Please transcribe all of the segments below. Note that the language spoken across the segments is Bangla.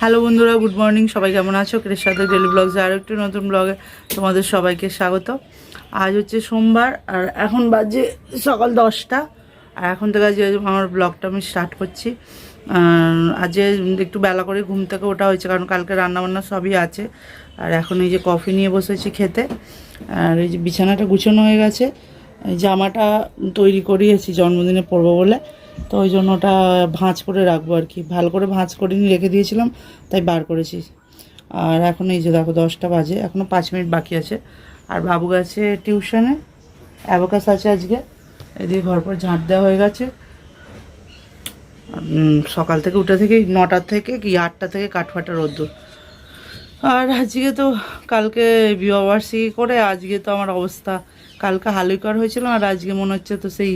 হ্যালো বন্ধুরা, গুড মর্নিং। সবাই কেমন আছো? কৃষ্ণাদের ডেলি ব্লগসে আরও একটু নতুন ব্লগে তোমাদের সবাইকে স্বাগত। আজ হচ্ছে সোমবার আর এখন বাজে সকাল 10টা। আর এখন থেকে আজ আমার ব্লগটা আমি স্টার্ট করছি। আজ একটু বেলা করে ঘুম থেকে ওঠা হয়েছে, কারণ কালকে রান্নাবান্না সবই আছে। আর এখন এই যে কফি নিয়ে বসেছি খেতে। আর এই যে বিছানাটা গুছানো হয়ে গেছে, জামাটা তৈরি করিয়েছি জন্মদিনে পরবো বলে, তো ওই জন্য ওটা ভাঁজ করে রাখবো আর কি। ভালো করে ভাঁজ করে নিয়ে রেখে দিয়েছিলাম, তাই বার করেছি। আর এখন এই যে দেখো 10টা বাজে, এখনও 5 মিনিট বাকি আছে। আর বাবু গেছে টিউশনে, অ্যাবাকাস আছে আজকে। এদিকে ঘর পর ঝাঁট দেওয়া হয়ে গেছে। সকাল থেকে উঠে থেকেই 9টা থেকে কি 8টা থেকে কাঠফাটা রোদ্দুর। আর আজকে তো কালকে বিবাহবার্ষিকী করে আজকে তো আমার অবস্থা, কালকে হালুইকার হয়েছিল আর আজকে মনে হচ্ছে তো সেই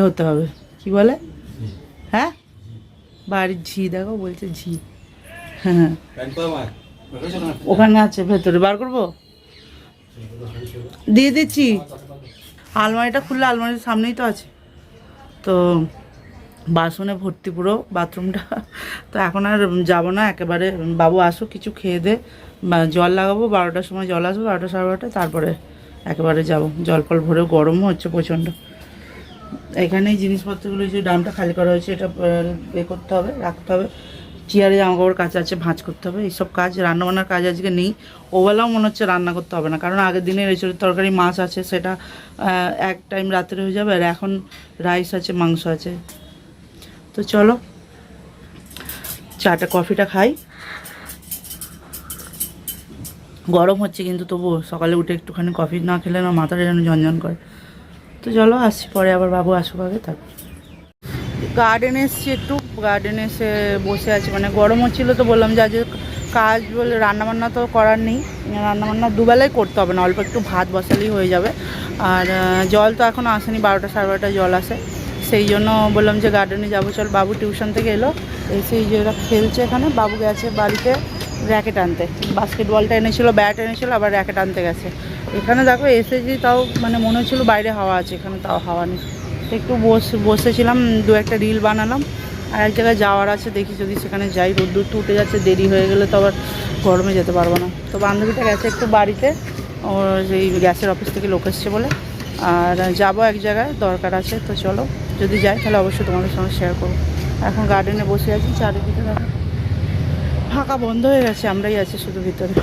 হতে হবে, কি বলে, হ্যাঁ বাড়ির ঝি দেখো বলছে ঝি। হ্যাঁ ওখানে আছে, ভেতরে বার করবো, দিয়ে দিচ্ছি। আলমারিটা খুললে আলমারির সামনেই তো আছে, তো বাসনে ভর্তি পুরো বাথরুমটা। তো এখন আর যাবো না, একেবারে বাবু আসুক, কিছু খেয়ে দে, জল লাগাবো 12টার সময়, জল আসবো 12টা সাড়ে 12টায়, তারপরে একেবারে যাবো। জল ফল ভরে, গরমও হচ্ছে প্রচণ্ড। এখানে এই জিনিসপত্রগুলো যে ড্রামটা খালি করা হয়েছে, এটা করতে হবে, রাখতে হবে। চেয়ারে জামাকাপড় কাচা আছে, ভাঁজ করতে হবে। এইসব কাজ, রান্নাবান্নার কাজ আজকে নেই। ওবেলাও মনে হচ্ছে রান্না করতে হবে না, কারণ আগের দিনের এঁচড়ের তরকারি মাছ আছে, সেটা এক টাইম রাত্রে হয়ে যাবে। আর এখন রাইস আছে, মাংস আছে। তো চলো চাটা কফিটা খাই। গরম হচ্ছে কিন্তু তবুও সকালে উঠে একটুখানি কফি না খেলে না মাথাটা যেন ঝনঝন করে। তো চলো আসছি, পরে আবার বাবু আসুক আগে, তারপর। গার্ডেনে এসছি, একটু গার্ডেনে এসে বসে আছি। মানে গরম হচ্ছিলো তো বললাম যে আজ কাজ বলে রান্নাবান্না তো করার নেই, রান্নাবান্না দুবেলাই করতে হবে না, অল্প একটু ভাত বসালেই হয়ে যাবে। আর জল তো এখনও আসেনি, 12টা সাড়ে 12টায় জল আসে, সেই জন্য বললাম যে গার্ডেনে যাবো। চল, বাবু টিউশন থেকে এলো, এসে এই যে ওরা খেলছে এখানে। বাবু গেছে বাড়িতে র্যাকেট আনতে, বাস্কেটবলটা এনেছিলো, ব্যাট এনেছিলো, আবার র্যাকেট আনতে গেছে। এখানে দেখো এসেছি, তাও মানে মনে হচ্ছিলো বাইরে হাওয়া আছে, এখানে তাও হাওয়া নেই। একটু বসেছিলাম, 2-একটা রিল বানালাম। আর এক জায়গায় যাওয়ার আছে, দেখি যদি সেখানে যাই। রোদ্দুর তো উঠে যাচ্ছে, দেরি হয়ে গেলে তো আবার গরমে যেতে পারবো না। তো বান্ধবীটা গেছে একটু বাড়িতে, ওর সেই গ্যাসের অফিস থেকে লোক এসছে বলে। আর যাবো এক জায়গায়, দরকার আছে। তো চলো, যদি যাই তাহলে অবশ্যই তোমাদের সঙ্গে শেয়ার করবো। এখন গার্ডেনে বসে আছি, চারিদিকে দেখো ফাঁকা, বন্ধ হয়ে গেছে, আমরাই আছি শুধু ভিতরে।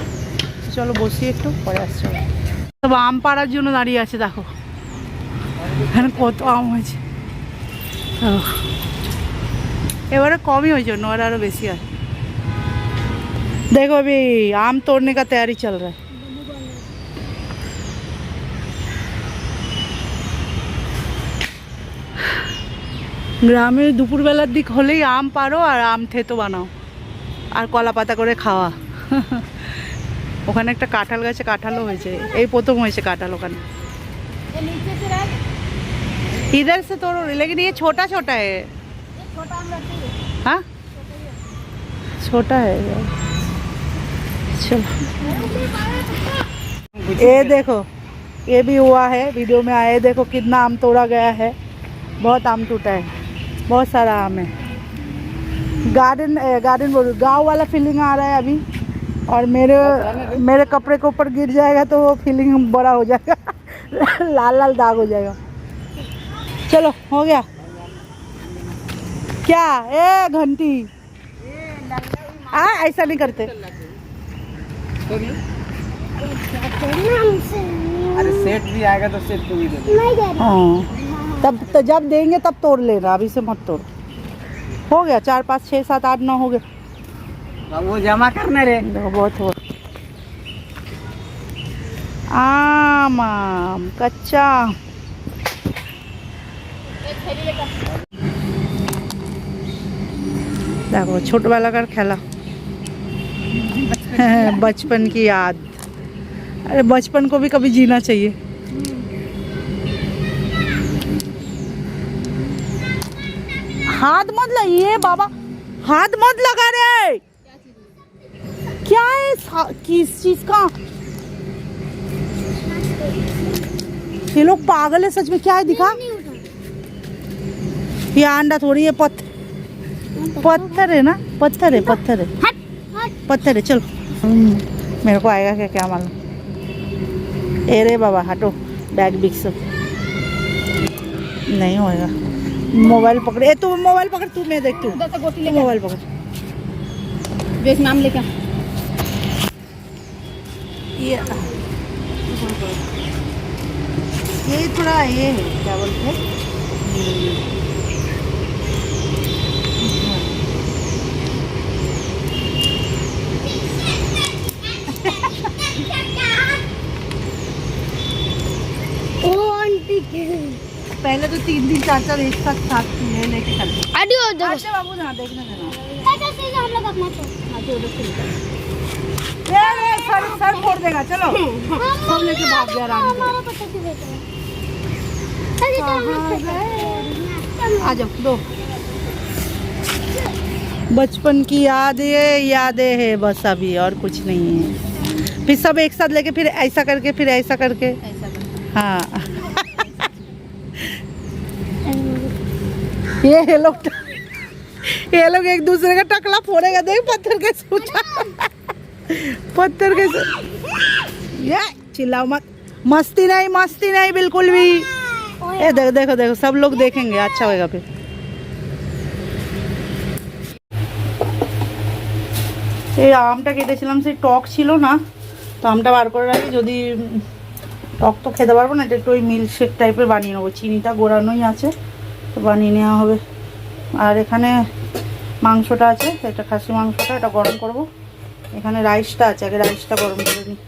চলো বসি একটু, পরে আসছি। তবে আম পাড়ার জন্য দাঁড়িয়ে আছে, দেখো এখানে কত আম হয়েছে। এবারে कम ही हो, और बेसी है। देखो अभी आम तोड़ने का तैयारी चल रहा है। গ্রামে দুপুরবেলার দিক হলেই আম পারো আর আম থেতো বানাও আর কলা পাতা করে খাওয়া। ওখানে একটা কাঁঠাল গাছে কাঁঠালও হয়েছে, এই প্রথম হয়েছে কাঁঠাল ওখানে। इधर से तोड़ो, लेकिन ये छोटा छोटा है। हाँ छोटा है यार। चलो ये देखो, ये भी हुआ है, वीडियो में आए, देखो कितना आम तोड़ा गया है। बहुत आम टूटा है, बहुत सारा आम है। गार्डन बोल, गाँव वाला फीलिंग आ रहा है अभी। और मेरे कपड़े के ऊपर गिर जाएगा तो वो फीलिंग बड़ा हो जाएगा। लाल लाल दाग हो जाएगा। चलो हो गया क्या? ए घंटी, ऐसा नहीं करते। अरे सेट भी आएगा तो सेट को भी दे दो। हाँ तब तो जब देंगे तब तोड़ लेना, अभी से मत तोड़। हो गया 4 5 6 7 8 9 हो गया। अब वो जमा करने रे। देखो बहुत हो। आम कच्चा देखो, छोटवालाकार खेला, बचपन की याद। अरे बचपन को भी कभी जीना चाहिए। हाथ मत लगाइए बाबा, हाथ मत लगा रे। क्या है, किस चीज का? ये लोग पागल है सच में। क्या है दिखा? ये अंडा थोड़ी है, पत्थर है ना, पत्थर है, पत्थर है। पत्थर है चलो। मेरे को आएगा क्या क्या मालूम। ए रे बाबा हटो, बैग बिग सब नहीं होएगा। मोबाइल पकड़े, ए तू मोबाइल पकड़, तू मैं देखती हूँ, मोबाइल पकड़। देख नाम लेकर ये थोड़ा ये है क्या बोलते हैं, ओ आंटी पहले तो 3 4 4 एक साथ साथ ले लेके चलते। ऑडियो दो अच्छा बाबू ना देखने देना। ऐसा सीधा हम लोग अपना तो आगे उधर से ये सर सर फोड़ देगा, चलो सब लेके भाग गया आराम से। हमारा पता क्यों बेटा अरे आ जाओ दो। बचपन की यादें है बस, अभी और कुछ नहीं है। फिर सब एक साथ लेके फिर ऐसा करके फिर ऐसा करके, हाँ ये लोग एक दूसरे का टकला फोड़ेगा, देख पत्थर के सूचा पत्थर के ये चिल्लाओ मत, मस्ती नहीं बिल्कुल भी। ये देखो देखो देखो सब लोग देखेंगे, अच्छा होएगा फिर। এই আমটা কেটেছিলাম, সেই টক ছিল না, তো আমটা বার করে রাখি, যদি টক তো খেতে পারবো না, এটা একটু ওই মিল্কশেক টাইপের বানিয়ে নেবো, চিনিটা গোড়ানোই আছে তো বানিয়ে নেওয়া হবে। আর এখানে মাংসটা আছে, এটা খাসি মাংসটা, এটা গরম করব। এখানে রাইসটা আছে, আগে রাইসটা গরম করে নিই।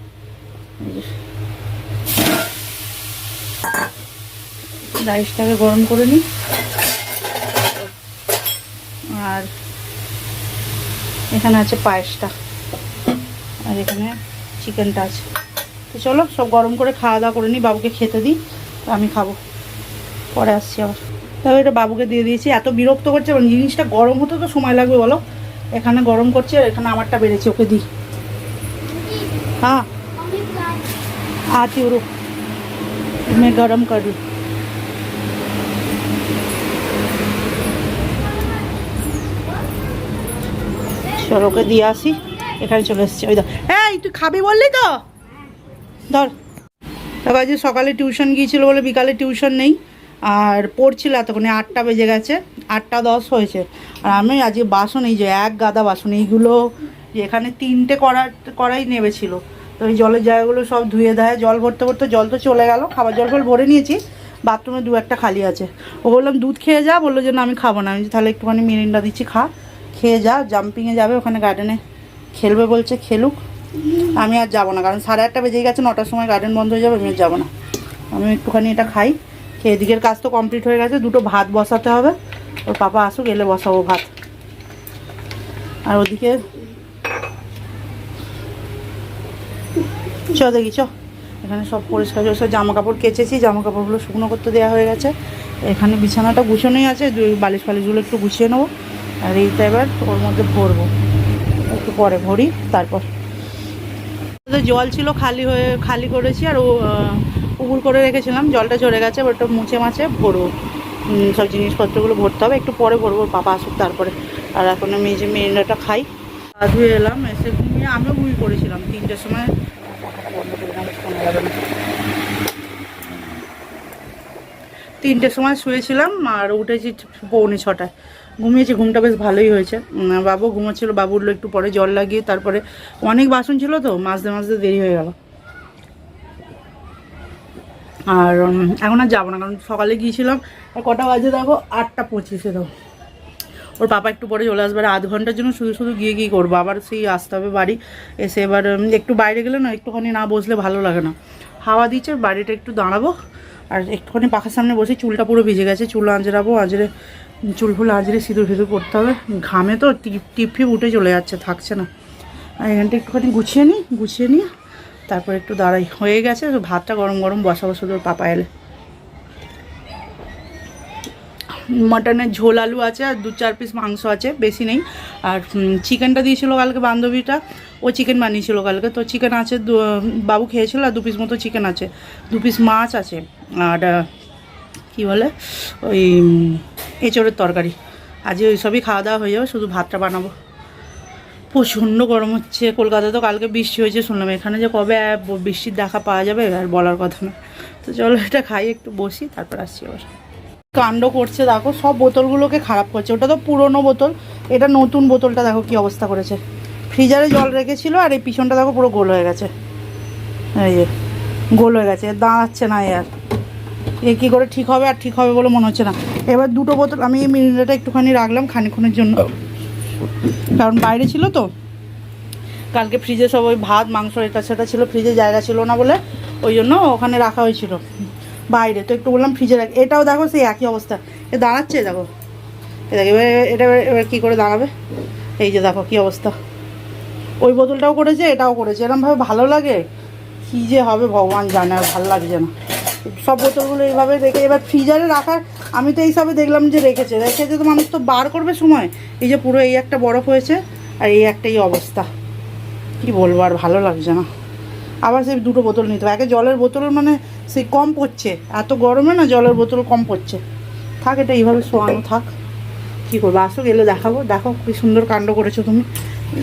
রাইসটাকে গরম করে নিই। আর এখানে আছে পায়েসটা, আর এখানে চিকেনটা আছে। তো চলো সব গরম করে খাওয়া দাওয়া করে নিই, বাবুকে খেতে দিই, তো আমি খাবো, পরে আসছি আবার। তবে এটা বাবুকে দিয়ে দিয়েছি, এত বিরক্ত করছে, জিনিসটা গরম হতে তো সময় লাগবে বলো। এখানে গরম করছে আর এখানে আমারটা বেড়েছে, ওকে দিই। হ্যাঁ आती हूँ, रुक मैं गरम कर दूँ। চলো ওকে দিয়ে আসি, এখানে চলে এসেছি। ওই ধর, এই তুই খাবি বললি তো ধর। তবে আজ সকালে টিউশন গিয়েছিল বলে বিকালে টিউশন নেই, আর পড়ছিল এতক্ষণে, 8টা বেজে গেছে, 8টা 10 হয়েছে। আর আমি আজকে বাসন, এই যে এক গাদা বাসন, এইগুলো এখানে 3টে কড়াই নেবেছিল, তো এই জলের জায়গাগুলো সব ধুয়ে দেয়। জল ভরতে ভরতে জল তো চলে গেল, খাবার জল ফল ভরে নিয়েছি, বাথরুমে 2-1টা খালি আছে। ও বললাম দুধ খেয়ে যা, বললো যে না আমি খাবো না। আমি তাহলে একটুখানি মিরিন্ডা দিচ্ছি, খা, খেয়ে যা। জাম্পিংয়ে যাবে, ওখানে গার্ডেনে খেলবে বলছে, খেলুক। আমি আর যাবো না, কারণ 8:30 বেজে গেছে, 9টার সময় গার্ডেন বন্ধ হয়ে যাবে, আমি আর যাবো না। আমি একটুখানি এটা খাই, খেয়ে দিকের কাজ তো কমপ্লিট হয়ে গেছে, 2টো ভাত বসাতে হবে, ওর পাপা আসুক, এলে বসাবো ভাত। আর ওদিকে চ দেখি, চ এখানে সব পরিষ্কার টরিষ্কার, জামা কাপড় কেচেছি, জামা কাপড়গুলো শুকনো করতে দেওয়া হয়ে গেছে। এখানে বিছানাটা গুছানোই আছে, বালিশ ফালিশগুলো একটু গুছিয়ে নেবো। আর এইটা এবার ওর মধ্যে ভরবো, একটু পরে ভরি তারপর। জল ছিল খালি করেছি, আর ও উবুল করে রেখেছিলাম, জলটা ঝরে গেছে, ওটা মুছে মাছে ভরবো। সব জিনিসপত্রগুলো ভরতে হবে, একটু পরে ভরবো, পাপা আসুক তারপরে। আর এখন আমি এই যে মেরিন্ডাটা খাই। ধুয়ে এলাম, এসে ঘুমিয়ে, আমিও ঘুমিয়ে পড়েছিলাম 3টের সময়। 3টের সময় শুয়েছিলাম, আর উঠেছি 5:45। ঘুমিয়েছি, ঘুমটা বেশ ভালোই হয়েছে। বাবু ঘুমাচ্ছিল, বাবু উঠলো একটু পরে, জল লাগিয়ে তারপরে। অনেক বাসন ছিল তো, মাজতে মাজতে দেরি হয়ে গেল। আর এখন আর যাবো না, কারণ সকালে গিয়েছিলাম, আর কটা বাজে দেখো, 8:25 দাও। ওর পাপা একটু পরে চলে আসবে, 1/2 ঘন্টার জন্য শুধু শুধু গিয়ে কী করবো, আবার সেই আসতে হবে বাড়ি। এসে এবার একটু বাইরে গেলে না, একটুখানি না বসলে ভালো লাগে না। হাওয়া দিচ্ছে, বাড়িটা একটু দাঁড়াবো, আর একটুখানি পাখার সামনে বসে, চুলটা পুরো ভিজে গেছে, চুল আঁচড়াবো, চুল ফুল আঁচড়ে সিঁদুর ফিঁদুর করতে হবে। ঘামে তো টিপ উঠে চলে যাচ্ছে, থাকছে না। আর এখানটা একটুখানি গুছিয়ে নিই, তারপর একটু দাঁড়াই। হয়ে গেছে, ভাতটা গরম গরম বসাবো, শুধু ওর পাপা এলে। মটনের ঝোল আলু আছে, আর 2-4 পিস মাংস আছে, বেশি নেই। আর চিকেনটা দিয়েছিল কালকে বান্ধবীটা, ও চিকেন বানিয়েছিল কালকে, তো চিকেন আছে, বাবু খেয়েছিল, আর 2 পিস মতো চিকেন আছে, 2 পিস মাছ আছে, আর কী বলে ওই এঁচোড়ের তরকারি। আজকে ওই সবই খাওয়া দাওয়া হয়ে যাবে, শুধু ভাতটা বানাবো। প্রচণ্ড গরম হচ্ছে। কলকাতায় তো কালকে বৃষ্টি হয়েছে শুনলাম, এখানে যে কবে বৃষ্টির দেখা পাওয়া যাবে আর বলার কথা না। তো চলো এটা খাই, একটু বসি, তারপর আসছি আবার। কাণ্ড করছে দেখো, সব বোতলগুলোকে খারাপ করছে। ওটা তো পুরনো বোতল, এটা নতুন বোতলটা দেখো কি অবস্থা করেছে। ফ্রিজারে জল রেখেছিল আর এই পিছনটা দেখো পুরো গোল হয়ে গেছে, এই যে গোল হয়ে গেছে, দাঁড়াচ্ছে না আর। এ কী করে ঠিক হবে, আর ঠিক হবে বলে মনে হচ্ছে না। এবার দুটো বোতল আমি এই মিরিন্ডাটা একটুখানি রাখলাম খানিক্ষণের জন্য, কারণ বাইরে ছিল তো কালকে, ফ্রিজে সব ওই ভাত মাংস এটা সেটা ছিল, ফ্রিজে জায়গা ছিল না বলে ওই জন্য ওখানে রাখা হয়েছিল বাইরে। তো একটু বললাম ফ্রিজে রাখ। এটাও দেখো সেই একই অবস্থা, এ দাঁড়াচ্ছে দেখো, এ দেখো এবার এটা এবার কী করে দাঁড়াবে, এই যে দেখো কী অবস্থা। ওই বোতলটাও করেছে, এটাও করেছে, এরকমভাবে ভালো লাগে? কী যে হবে ভগবান জানে, আর ভালো লাগছে না। সব বোতলগুলো এইভাবে রেখে এবার ফ্রিজারে রাখার, আমি তো এইসবে দেখলাম যে রেখেছে তো মানুষ তো বার করবে সময়। এই যে পুরো এই একটা বরফ হয়েছে আর এই একটাই অবস্থা, কি বলবো, আর ভালো লাগছে না। আবার সেই দুটো বোতল নিতে হবে, একে জলের বোতল মানে সেই কম পড়ছে, এত গরমে না জলের বোতল কম পড়ছে। থাক, এটা এইভাবে শোয়ানো থাক, কী করবো, আসো গেলে দেখাবো। দেখো কী সুন্দর কাণ্ড করেছো তুমি।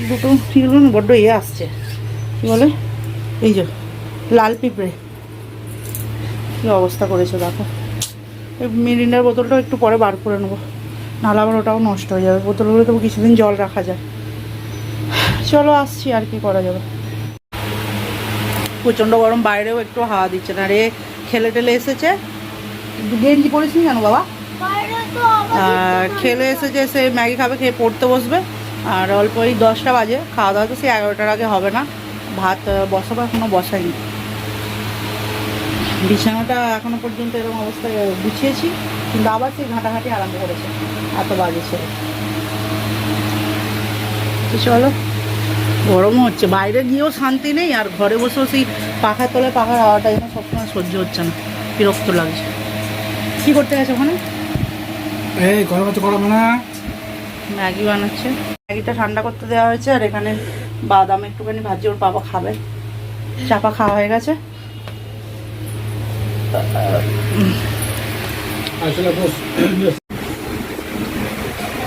দুটো কী হলো না, বড্ড আসছে, কী বলে এই যে লাল পিঁপড়ে, কী অবস্থা করেছো দেখো। এই মিরিন্ডার বোতলটাও একটু পরে বার করে নেবো, নাহলে আবার ওটাও নষ্ট হয়ে যাবে। বোতলগুলো তো কিছুদিন জল রাখা যায়। চলো আসছি, আর কি করা যাবে। প্রচণ্ড গরম, বাইরেও একটু হাওয়া দিচ্ছে না রে। খেলে টেলে এসেছে, গেঞ্জি পরিস নি কেন বাবা? খেলে এসেছে, সে ম্যাগি খাবে, খেয়ে পড়তে বসবে। আর অল্প এই 10টা বাজে, খাওয়া দাওয়া তো সেই 11টার আগে হবে না। ভাত বসাবো, এখনও বসাইনি। বিছানাটা এখনো পর্যন্ত এরকম অবস্থায় গুছিয়েছি, কিন্তু আবার সেই ঘাঁটাঘাঁটি আরম্ভ করেছে, এত বাজে ছেলে। তো চলো, গরমও হচ্ছে, বাইরে গিয়েও শান্তি নেই, আর ঘরে বসেও সেই পাখার তলায় পাখার হাওয়াটা যেন সবসময় সহ্য হচ্ছে না, বিরক্ত লাগছে। কী করতে গেছে ওখানে? এই গরম হচ্ছে, গরম না, ম্যাগি বানাচ্ছে। ম্যাগিটা ঠান্ডা করতে দেওয়া হয়েছে, আর এখানে বাদাম একটুখানি ভাজি, ওর বাবা খাবে। চাপা খাওয়া হয়ে গেছে।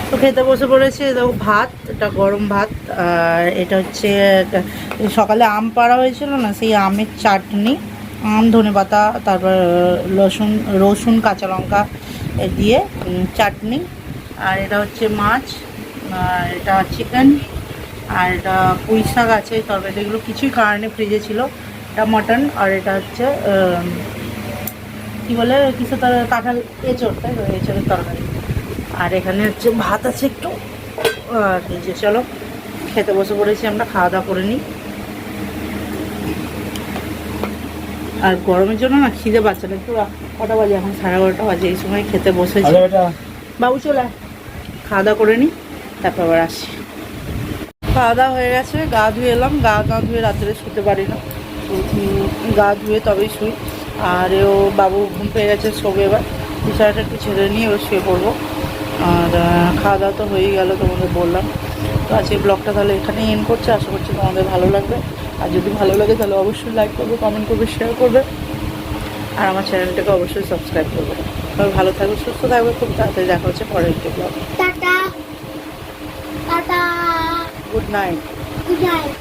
তো খেতে বসে পড়েছে, দেখো ভাত, এটা গরম ভাত, আর এটা হচ্ছে সকালে আম পাড়া হয়েছিল না, সেই আমের চাটনি, আম ধনেপাতা, তারপর রসুন কাঁচা লঙ্কা দিয়ে চাটনি, আর এটা হচ্ছে মাছ, আর এটা চিকেন, আর এটা পুঁই শাক আছে। তরকারি এগুলো কিছুই কারণে ফ্রিজে ছিল। এটা মাটন, আর এটা হচ্ছে কী বলে কিছু কাঁঠাল এঁচড়, তাই তো, এঁচড়ের তরকারি। আর এখানে হচ্ছে ভাত আছে একটু। আর এই যে চলো খেতে বসে পড়েছি আমরা, খাওয়া দাওয়া করে নিই। আর গরমের জন্য না খিদে পাচ্ছে না, একটু কটা বাজে এখন, 11:30 বাজে, এই সময় খেতে বসেছি। বাবু চলে খাওয়া দাওয়া করে নিই, তারপর আবার আসি। খাওয়া দাওয়া হয়ে গেছে, গা ধুয়ে এলাম। গা ধুয়ে রাত্রে শুতে পারি না, গা ধুয়ে তবেই শুই। আর ও বাবু ঘুম পেয়ে গেছে, শোবে এবার। বিছানাটা একটু ছেড়ে নিয়ে এবার শুয়ে পড়বো। আর খাওয়া দাওয়া তো হয়েই গেল, তোমাদের বললাম। তো আজকে ব্লগটা তাহলে এখানেই এন্ড করছে। আশা করছি তোমাদের ভালো লাগবে, আর যদি ভালো লাগে তাহলে অবশ্যই লাইক করবে, কমেন্ট করবে, শেয়ার করবে, আর আমার চ্যানেলটাকে অবশ্যই সাবস্ক্রাইব করবে। তবে ভালো থাকবে, সুস্থ থাকবে, খুব তাড়াতাড়ি দেখা হচ্ছে পরের একটি blog. Tata tata, good night. Good night.